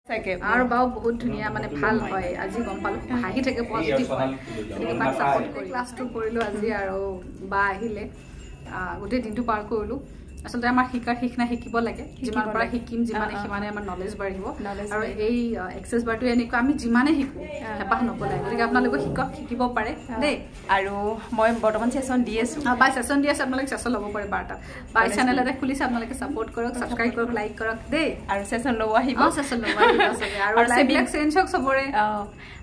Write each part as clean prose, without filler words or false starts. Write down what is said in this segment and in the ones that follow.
আৰু বাও বহুত ধুনীয়া মানে ভাল হয় আজি গম পালো হাঁহি থাকে পজিটিভ হয় গতিকে বাক সাপোৰ্ট কৰি ক্লাছটো কৰিলো আজি আৰু বা আহিলে গোটেই দিনটো পাৰ কৰিলো আসলে আমাৰ শিক্ষা শিকিব লাগে যিমান পৰা শিকিম যিমানে সিমানে আমাৰ নলেজ বাঢ়িব আৰু এই এক্সেস বাৰটো এনেকুৱা আমি যিমানে শিকো হেপাহ নপলাই গতিকে আপোনালোকে শিকিব পাৰে দেই আৰু মই বৰ্তমান সেশন দি আছো বাই সেশন দি আছে আপোনালোকে সেশন ল'ব পাৰে বাৰটা বাই চেনেল এটা খুলিছে আপোনালোকে সাপোৰ্ট কৰক সাবস্ক্ৰাইব কৰক লাইক কৰক দেই আৰু সেশন ল'ব আহিব সেশন ল'ব আহিব আৰু লাইক চেঞ্জ হক সবৰে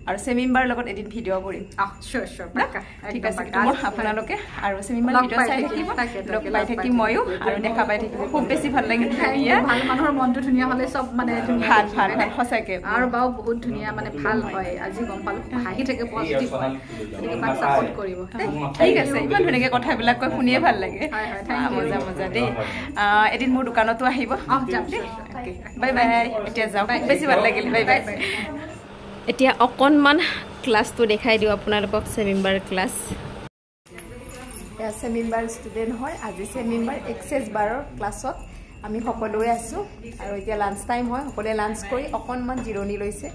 আৰু সেমিম্বাৰ লগত এদিন ভিডিও কৰিম শিওৰ ঠিক আছে তোমাৰ আপোনালোকে আৰু সেমিম্বাৰ ভিডিও চাই থাকিব লগ পাই থাকিম ময়ো আৰু দেখা পাই থাকিব খুব বেছি ভাল লাগে ভাল মানুহৰ মনটো ধুনীয়া হলে সব মানে ভাল ভাল সঁচাকে আৰু বাও বহুত ধুনীয়া মানে ভাল হয় আজি গম পালো হাঁহি থাকে পজিটিভ হয় গতিকে বাক সাপোৰ্ট কৰিব ঠিক আছে ইমান ধুনীয়াকৈ কথাবিলাক কৈ শুনিয়ে ভাল লাগে মজা মজা দেই এদিন মোৰ দোকানতো আহিব বাই বাই এতিয়া যাওঁ বেছি ভাল লাগিল বাই বাই এতিয়া অকণমান ক্লাছটো দেখাই দিওঁ আপোনালোকক সেমিম্বাৰ ক্লাছ সেমিম্বাৰ ষ্টুডেণ্ট হয় আজি সেমিম্বাৰ এক্সেছ বাৰৰ ক্লাছত আমি সকলোৱে আছোঁ আৰু এতিয়া লাঞ্চ টাইম হয় সকলোৱে লাঞ্চ কৰি অকণমান জিৰণি লৈছে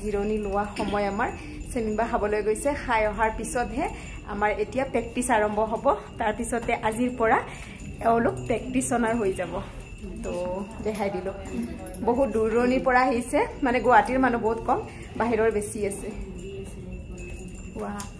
জিৰণি লোৱা সময় আমাৰ সেমিম্বাৰ খাবলৈ গৈছে খাই অহাৰ পিছতহে আমাৰ এতিয়া প্ৰেক্টিছ আৰম্ভ হ'ব তাৰপিছতে আজিৰ পৰা এওঁলোক প্ৰেক্টিচনাৰ হৈ যাব তো দেখাই দিলোঁ বহুত দূৰ দূৰণিৰ পৰা আহিছে মানে গুৱাহাটীৰ মানুহ বহুত কম বাহিৰৰ বেছি আছে ৱাহ